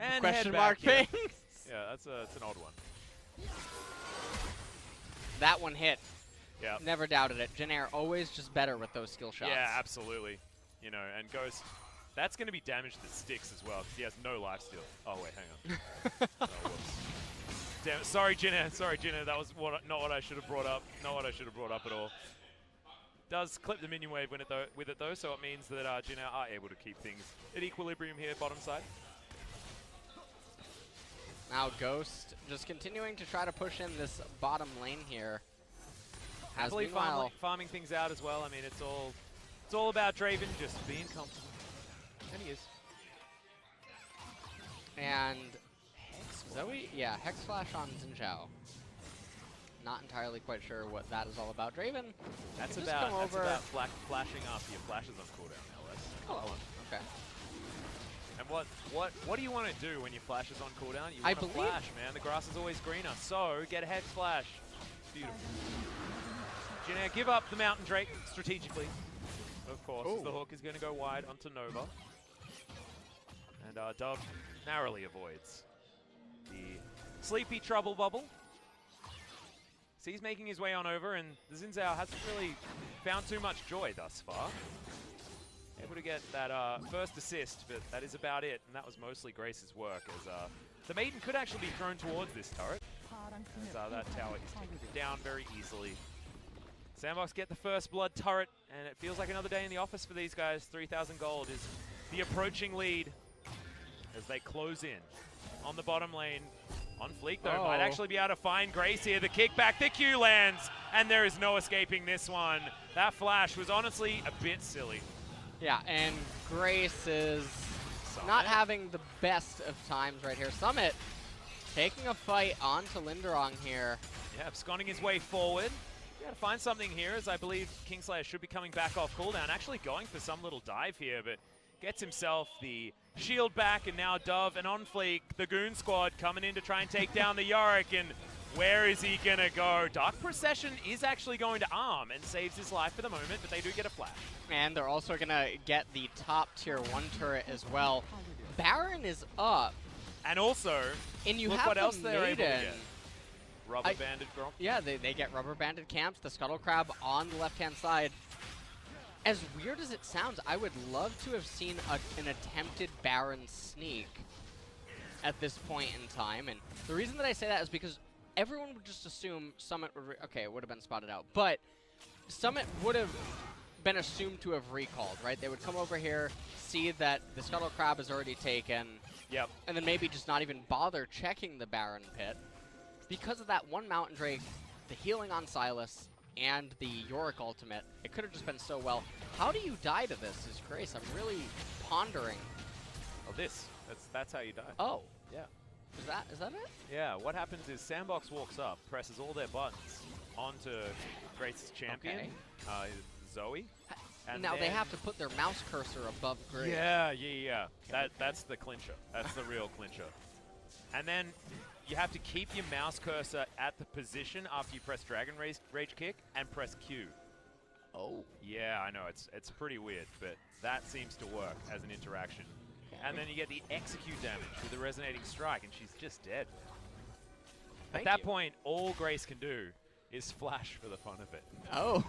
And question head mark back, ping. Yeah, that's it's an odd one. That one hit. Yeah. Never doubted it. Jin Air always just better with those skill shots. Yeah, absolutely. You know, and Ghost, that's going to be damage that sticks as well because he has no lifesteal. Oh wait, hang on. Oh, whoops. Damn, sorry, Jin Air. Sorry, Jin Air. That was not what I should have brought up. Not what I should have brought up at all. Does clip the minion wave with it though, so it means that Jin Air are able to keep things at equilibrium here, bottom side. Now Ghost just continuing to try to push in this bottom lane here. Happily farming things out as well. I mean, it's all about Draven just being comfortable, and he is. And Zoe, yeah, Hex Flash on Zhao. Not entirely quite sure what that is all about. Draven, that's about flashing after your flashes on cooldown, LS. Oh, okay. And what do you want to do when your flash is on cooldown? You want to flash, man. The grass is always greener. So get a Hex Flash. Beautiful. Jin Air, give up the Mountain Drake strategically. Of course, as the hook is going to go wide onto Nova. And Dove narrowly avoids the sleepy trouble bubble. So he's making his way on over, and the Xin Zhao hasn't really found too much joy thus far. Able to get that first assist, but that is about it, and that was mostly Grace's work, as the Maiden could actually be thrown towards this turret, as that tower is taken down very easily. Sandbox get the first blood turret, and it feels like another day in the office for these guys. 3,000 gold is the approaching lead as they close in on the bottom lane. OnFleek, though, might actually be able to find Grace here. The kickback, the Q lands, and there is no escaping this one. That flash was honestly a bit silly. Yeah, and Grace is not having the best of times right here. Summit taking a fight onto Lindarang here. Yeah, absconding his way forward. Got to find something here, as I believe Kingslayer should be coming back off cooldown. Actually going for some little dive here, but gets himself the shield back, and now Dove and OnFleek, the Goon Squad, coming in to try and take down the Yorick, and where is he going to go? Dark Procession is actually going to arm and saves his life for the moment, but they do get a flash. And they're also going to get the top tier 1 turret as well. Baron is up. And also, and you look have what else they're able to get. Rubber banded Gromp. Yeah, they get rubber banded camps, the Scuttle Crab on the left-hand side. As weird as it sounds, I would love to have seen an attempted Baron sneak at this point in time. And the reason that I say that is because everyone would just assume Summit would, okay, it would have been spotted out, but Summit would have been assumed to have recalled, right? They would come over here, see that the Scuttle Crab is already taken, and then maybe just not even bother checking the Baron pit. Because of that one Mountain Drake, the healing on Sylas, and the Yorick ultimate, it could have just been so well. How do you die to this is Grace? I'm really pondering. Oh, that's how you die. Oh. Yeah. Is that it? Yeah, what happens is Sandbox walks up, presses all their buttons onto Grace's champion, Zoe. And now they have to put their mouse cursor above Grace. Yeah. That's the clincher. That's the real clincher. And then you have to keep your mouse cursor at the position after you press Dragon Rage Kick and press Q. Oh. Yeah, I know, it's pretty weird, but that seems to work as an interaction. And then you get the execute damage with the resonating strike, and she's just dead. At that point, all Grace can do is flash for the fun of it. Oh.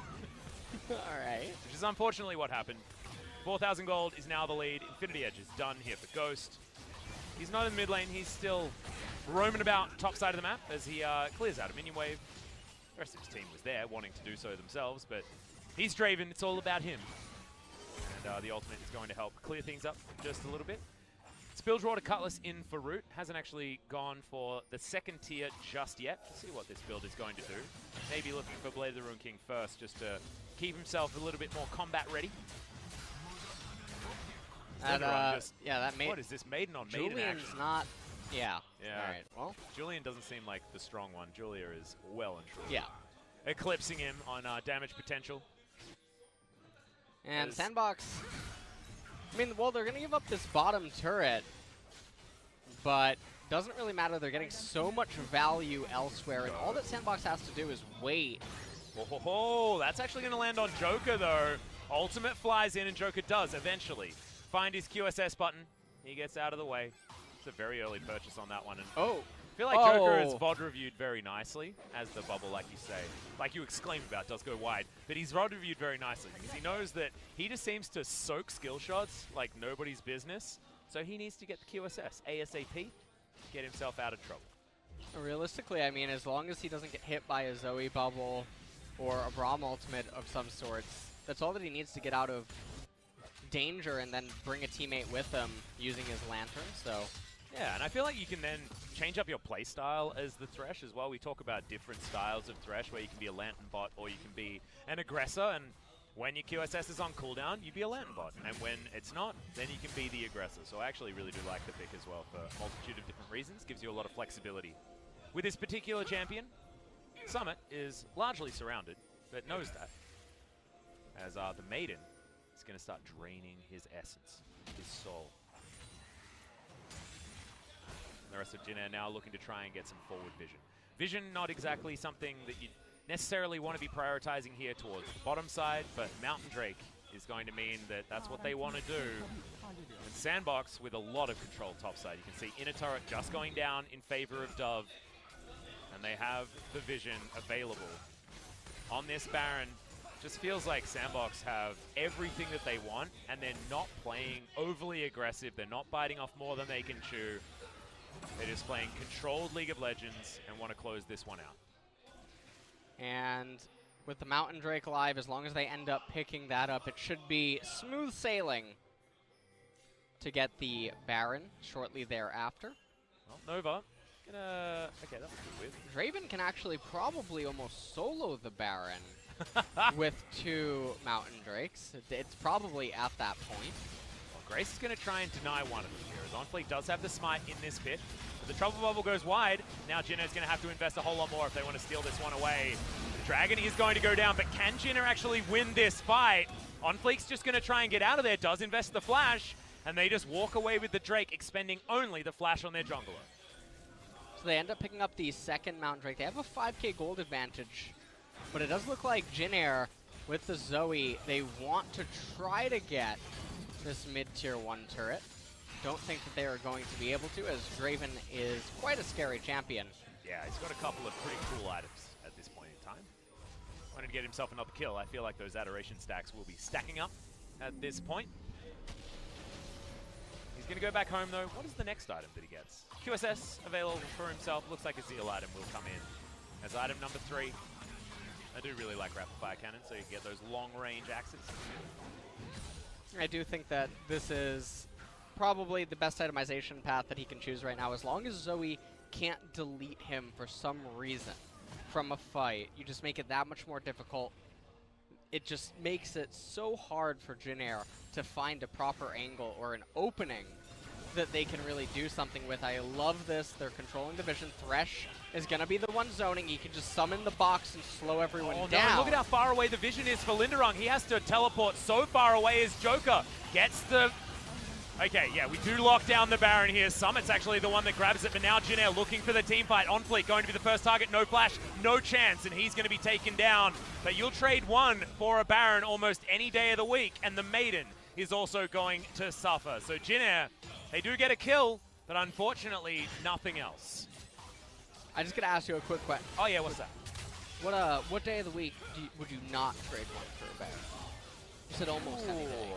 All right. Which is unfortunately what happened. 4,000 gold is now the lead. Infinity Edge is done here for Ghost. He's not in the mid lane. He's still roaming about top side of the map as he clears out a minion wave. The rest of his team was there wanting to do so themselves, but he's Draven. It's all about him. And the ultimate is going to help clear things up just a little bit. Spill draw to Cutlass in for root. Hasn't actually gone for the second tier just yet. Let's see what this build is going to do. Maybe looking for Blade of the Rune King first just to keep himself a little bit more combat ready. And, yeah, that made. What is this Maiden on Maiden Julian's action? not. Yeah. Yeah. All right. Well. Julian doesn't seem like the strong one. Julia is well and truly. Yeah. Eclipsing him on damage potential. And Sandbox. I mean, well, they're going to give up this bottom turret, but doesn't really matter. They're getting so much value elsewhere, and all that Sandbox has to do is wait. Oh, that's actually going to land on Joker, though. Ultimate flies in, and Joker does eventually find his QSS button. He gets out of the way. It's a very early purchase on that one. And I feel like Joker is VOD reviewed very nicely as the bubble, like you say. Like you exclaimed about, does go wide. But he's VOD reviewed very nicely because he knows that he just seems to soak skill shots like nobody's business. So he needs to get the QSS ASAP, get himself out of trouble. Realistically, I mean, as long as he doesn't get hit by a Zoe bubble or a Braum ultimate of some sorts, that's all that he needs to get out of danger and then bring a teammate with him using his lantern. So yeah, and I feel like you can then change up your play style as the Thresh as well. We talk about different styles of Thresh where you can be a lantern bot or you can be an aggressor, and when your QSS is on cooldown, you be a lantern bot, and when it's not, then you can be the aggressor. So I actually really do like the pick as well for a multitude of different reasons. Gives you a lot of flexibility. With this particular champion, Summit is largely surrounded, but knows that, as the Maiden is going to start draining his essence, his soul. The rest of Jin Air now looking to try and get some forward vision. Vision not exactly something that you necessarily want to be prioritizing here towards the bottom side, but Mountain Drake is going to mean that that's what they want to do. And Sandbox with a lot of control topside. You can see inner turret just going down in favor of Dove, and they have the vision available. On this Baron, just feels like Sandbox have everything that they want, and they're not playing overly aggressive. They're not biting off more than they can chew. They're just playing controlled League of Legends and want to close this one out. And with the Mountain Drake alive, as long as they end up picking that up, it should be smooth sailing to get the Baron shortly thereafter. Well, Nova gonna... Okay, that was good with. Draven can actually probably almost solo the Baron with 2 Mountain Drakes. It's probably at that point. Well, Grace is going to try and deny one of them here, as OnFleek does have the smite in this pit. But the Trouble Bubble goes wide. Now Jin Air's going to have to invest a whole lot more if they want to steal this one away. The Dragon is going to go down, but can Jin Air actually win this fight? OnFleek's just going to try and get out of there, does invest the flash, and they just walk away with the Drake, expending only the flash on their jungler. So they end up picking up the second Mountain Drake. They have a 5k gold advantage, but it does look like Jin Air with the Zoe, they want to try to get this mid-tier 1 turret. Don't think that they are going to be able to, as Draven is quite a scary champion. Yeah, he's got a couple of pretty cool items at this point in time. Wanting to get himself another kill. I feel like those adoration stacks will be stacking up at this point. He's going to go back home, though. What is the next item that he gets? QSS available for himself. Looks like a Zeal item will come in as item number 3. I do really like Rapid Fire Cannon, so you can get those long-range axes. I do think that this is probably the best itemization path that he can choose right now. As long as Zoe can't delete him for some reason from a fight, you just make it that much more difficult. It just makes it so hard for Jin Air to find a proper angle or an opening that they can really do something with. I love this. They're controlling the vision. Thresh is going to be the one zoning. He can just summon the box and slow everyone down. No, look at how far away the vision is for Lindarang. He has to teleport so far away as Joker gets the Okay, yeah, we do lock down the Baron here. Summit's actually the one that grabs it, but now Jin Air looking for the team fight. OnFleek going to be the first target, no flash, no chance, and he's going to be taken down. But you'll trade one for a Baron almost any day of the week, and the Maiden is also going to suffer. So Jin Air, they do get a kill, but unfortunately, nothing else. I just gotta ask you a quick question. Oh yeah, what's that? What day of the week would you not trade one for a Baron? You said almost any day.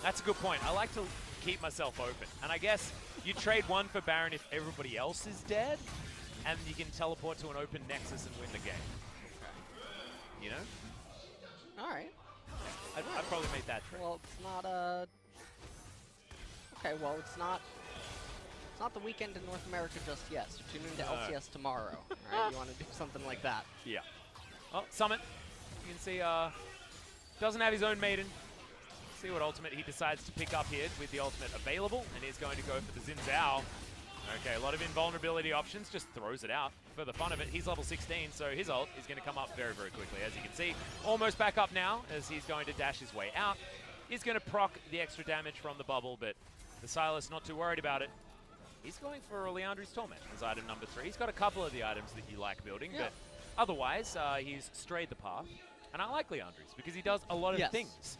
That's a good point. I like to keep myself open. And I guess you trade one for Baron if everybody else is dead, and you can teleport to an open Nexus and win the game. Okay. You know? All right. I'd probably make that trade. Well, it's not a... Okay, well, it's not the weekend in North America just yet, so tune into LCS tomorrow. All right, you want to do something like that. Yeah. Oh, Summit. You can see, doesn't have his own Maiden. See what ultimate he decides to pick up here with the ultimate available, and he's going to go for the Xin Zhao. Okay, a lot of invulnerability options, just throws it out for the fun of it. He's level 16, so his ult is going to come up very, very quickly, as you can see. Almost back up now, as he's going to dash his way out. He's going to proc the extra damage from the bubble, but the Sylas not too worried about it. He's going for Leandri's Torment as item number 3. He's got a couple of the items that you like building, but otherwise, he's strayed the path. And I like Leandri's because he does a lot of things.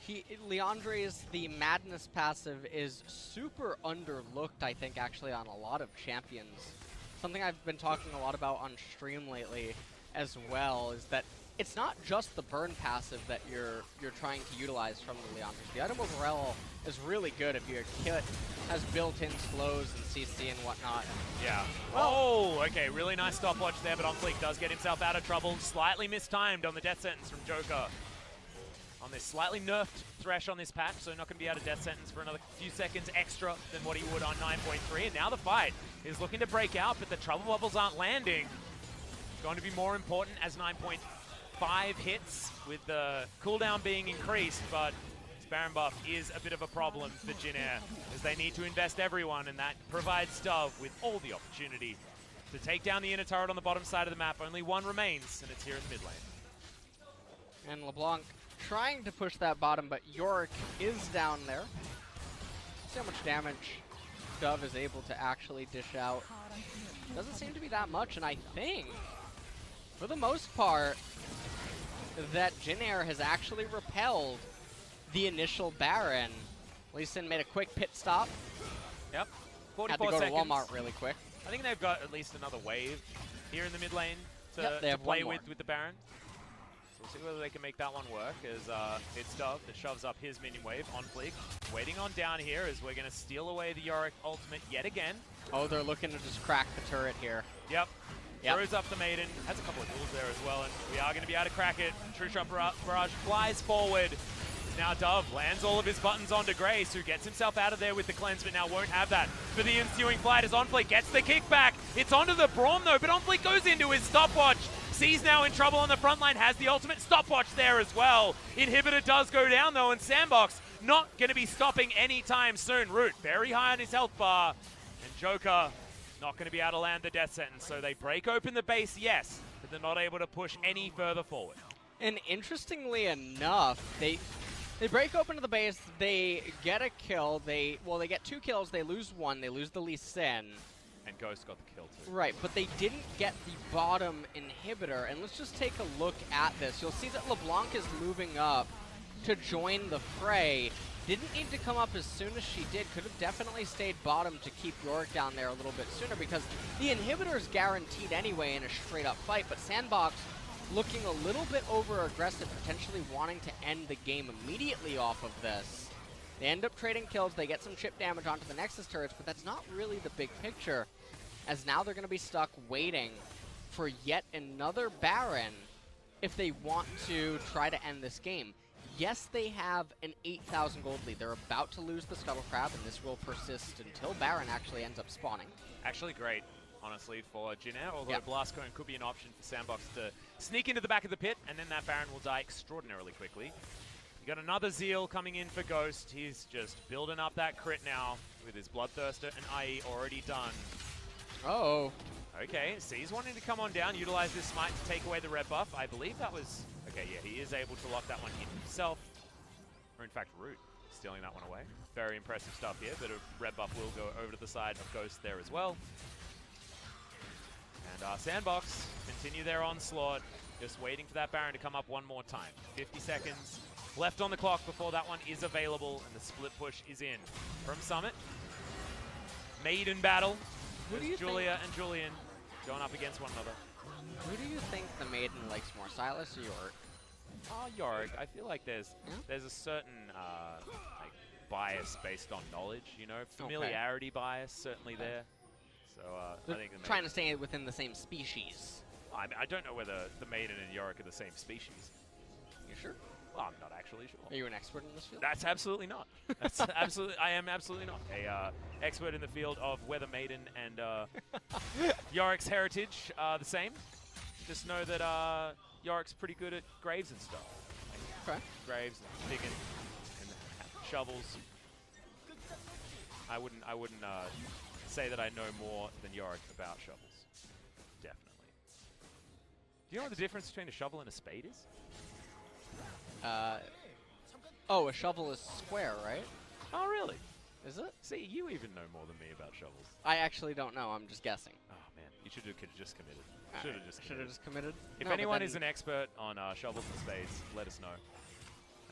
Leandri's, the Madness passive is super underlooked, I think, actually, on a lot of champions. Something I've been talking a lot about on stream lately as well is that it's not just the burn passive that you're trying to utilize from the Leandri's. The item overall is really good if your kit has built-in slows and CC and whatnot. Yeah. Oh, okay, really nice stopwatch there, but OnFleek does get himself out of trouble. Slightly mistimed on the death sentence from Joker. On this slightly nerfed Thresh on this patch, so not going to be out of death sentence for another few seconds extra than what he would on 9.3. And now the fight is looking to break out, but the trouble bubbles aren't landing. It's going to be more important as 9.5 hits with the cooldown being increased, but this Baron buff is a bit of a problem for Jin Air, as they need to invest everyone, and that provides Dove with all the opportunity to take down the inner turret on the bottom side of the map. Only one remains, and it's here in the mid lane. And LeBlanc trying to push that bottom, but Yorick is down there. See how much damage Dove is able to actually dish out. Doesn't seem to be that much, and I think, for the most part, that Jin Air has actually repelled the initial Baron. Lee Sin made a quick pit stop. Yep, 44 Had to go seconds. to Walmart really quick. I think they've got at least another wave here in the mid lane to, they have play one with the Baron. So we'll see whether they can make that one work, as it's Dove that shoves up his minion wave. OnFleek waiting on down here as we're going to steal away the Yorick ultimate yet again. Oh, they're looking to just crack the turret here. Yep. Throws up the Maiden, has a couple of duels there as well, and we are going to be able to crack it. True Shot Barrage flies forward. Now Dove lands all of his buttons onto Grace, who gets himself out of there with the cleanse, but now won't have that for the ensuing fight as OnFleek gets the kickback. It's onto the Braum though, but OnFleek goes into his stopwatch. C's now in trouble on the front line, has the ultimate stopwatch there as well. Inhibitor does go down though, and Sandbox not going to be stopping anytime soon. Root very high on his health bar, and Joker not going to be able to land the death sentence. So they break open the base, yes, but they're not able to push any further forward. And interestingly enough, they break open the base, they get a kill, they get 2 kills, they lose 1, they lose the Lee Sin. And Ghost got the kill too. Right, but they didn't get the bottom inhibitor, and let's just take a look at this. You'll see that LeBlanc is moving up to join the fray. Didn't need to come up as soon as she did. Could have definitely stayed bottom to keep Yorick down there a little bit sooner, because the inhibitor is guaranteed anyway in a straight up fight, but Sandbox looking a little bit over aggressive, potentially wanting to end the game immediately off of this. They end up trading kills, they get some chip damage onto the Nexus turrets, but that's not really the big picture, as now they're going to be stuck waiting for yet another Baron if they want to try to end this game. Yes, they have an 8,000 gold lead. They're about to lose the Scuttle Crab, and this will persist until Baron actually ends up spawning. Actually great, honestly, for Jin Air, although Blast Cone could be an option for Sandbox to sneak into the back of the pit, and then that Baron will die extraordinarily quickly. You got another Zeal coming in for Ghost. He's just building up that crit now with his Bloodthirster and IE already done. Oh. Okay, C's wanting to come on down, utilize this smite to take away the red buff. I believe that was... Okay, yeah, he is able to lock that one in himself. Or in fact, Root stealing that one away. Very impressive stuff here. Bit of red buff will go over to the side of Ghost there as well. And Sandbox continue their onslaught, just waiting for that Baron to come up one more time. 50 seconds left on the clock before that one is available, and the split push is in. From Summit, maiden battle. Julia and Julian going up against one another. Who do you think the maiden likes more, Sylas or Yorick? Yorick. I feel like there's a certain like bias based on knowledge, you know, familiarity bias certainly there. So I think trying to stay within the same species. I don't know whether the maiden and Yorick are the same species. You sure? Well, I'm not actually sure. Are you an expert in this field? That's absolutely not. That's absolutely. I am absolutely not a expert in the field of whether maiden and Yorick's heritage are the same. Just know that Yorick's pretty good at graves and stuff. Like graves and digging and shovels. I wouldn't say that I know more than Yorick about shovels. Definitely. Do you know what the difference between a shovel and a spade is? Oh, a shovel is square, right? Oh, really? Is it? See, you even know more than me about shovels. I actually don't know. I'm just guessing. Oh, man. You should have just committed. Should have just committed. If anyone is an expert on shovels and spades, let us know.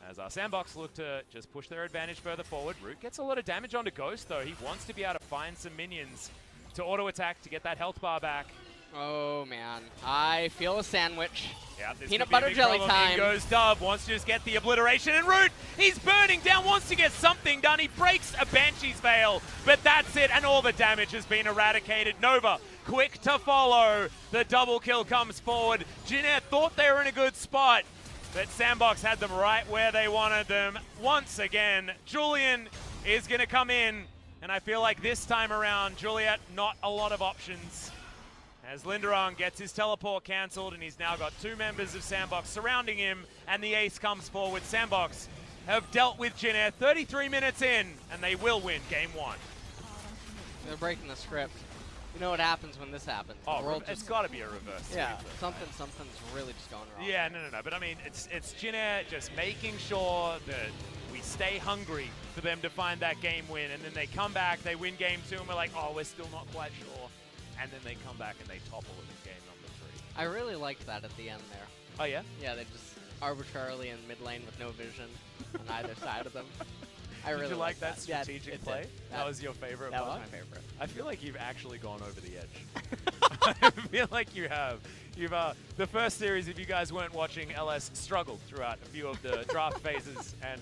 As our Sandbox look to just push their advantage further forward. Root gets a lot of damage onto Ghost, though. He wants to be able to find some minions to auto-attack to get that health bar back. Oh, man. I feel a sandwich. Yeah, peanut butter jelly time. In goes Dove, wants to just get the obliteration, and Root, he's burning down, wants to get something done. He breaks a Banshee's Veil, but that's it, and all the damage has been eradicated. Nova, quick to follow. The double kill comes forward. Jin Air thought they were in a good spot, but Sandbox had them right where they wanted them. Once again, Julian is going to come in, and I feel like this time around, Juliet, not a lot of options. As Lindarang gets his teleport cancelled, and he's now got two members of Sandbox surrounding him, and the ace comes forward. Sandbox have dealt with Jin Air 33 minutes in, and they will win game one. They're breaking the script. You know what happens when this happens? Oh, it's got to be a reverse. Yeah, something's really just going wrong. Yeah, no. But I mean, it's Jin Air just making sure that we stay hungry for them to find that game win, and then they come back, they win game two, and we're like, oh, we're still not quite sure. And then they come back and they topple it in game number 3. I really liked that at the end there. Oh, yeah? Yeah, they just arbitrarily in mid lane with no vision on either side of them. I really Did you like that that. strategic play? That was your favorite That part? was my favorite. I feel like you've actually gone over the edge. I feel like you have. You've the first series, if you guys weren't watching, LS struggled throughout a few of the draft phases, and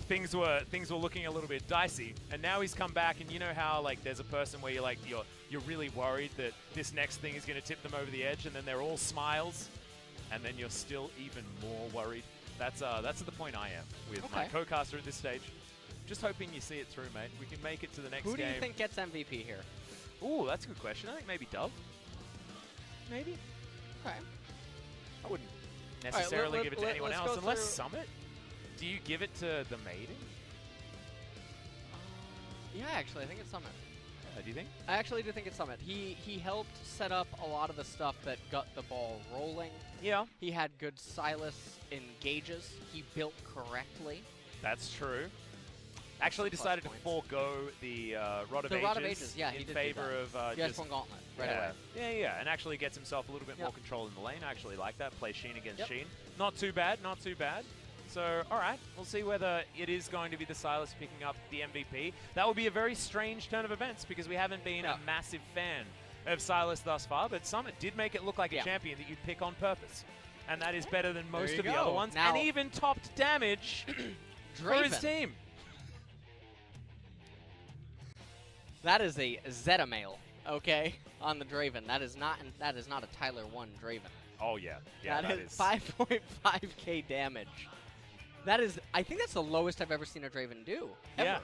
things were looking a little bit dicey. And now he's come back, and you know how like there's a person where you're really worried that this next thing is going to tip them over the edge, and then they're all smiles, and then you're still even more worried. That's the point I am with my co-caster at this stage. Just hoping you see it through, mate. We can make it to the next game. Who do you think gets MVP here? Ooh, that's a good question. I think maybe Dove. Maybe. Okay. I wouldn't necessarily give it to anyone else, unless Summit. Do you give it to the Maiden? Yeah, actually, I think it's Summit. Do you think? I actually do think it's Summit. He helped set up a lot of the stuff that got the ball rolling. Yeah. He had good Sylas engages. He built correctly. That's true. Actually decided to forego the Rod of Ages in favor of just one gauntlet right away. Yeah, and actually gets himself a little bit more control in the lane. I actually like that. Play Sheen against Sheen. Not too bad, not too bad. So, all right, we'll see whether it is going to be the Sylas picking up the MVP. That would be a very strange turn of events because we haven't been a massive fan of Sylas thus far, but Summit did make it look like a champion that you'd pick on purpose. And that is better than most of the other ones, and even topped damage for his team. That is a Zeta-mail, okay, on the Draven. That is not a Tyler 1 Draven. Oh, yeah. Yeah, that is 5.5k damage. That is, I think that's the lowest I've ever seen a Draven do, ever. Yeah,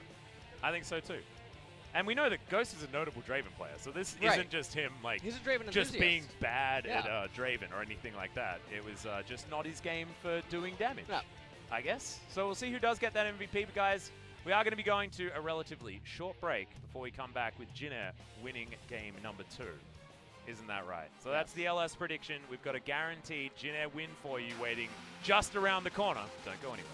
I think so too. And we know that Ghost is a notable Draven player, so this isn't just him like He's a Draven just enthusiast. being bad at Draven or anything like that. It was just not his game for doing damage, I guess. So we'll see who does get that MVP, but guys, we are going to be going to a relatively short break before we come back with Jin Air winning game number 2. Isn't that right? So that's the LS prediction. We've got a guaranteed Jin Air win for you waiting just around the corner. Don't go anywhere.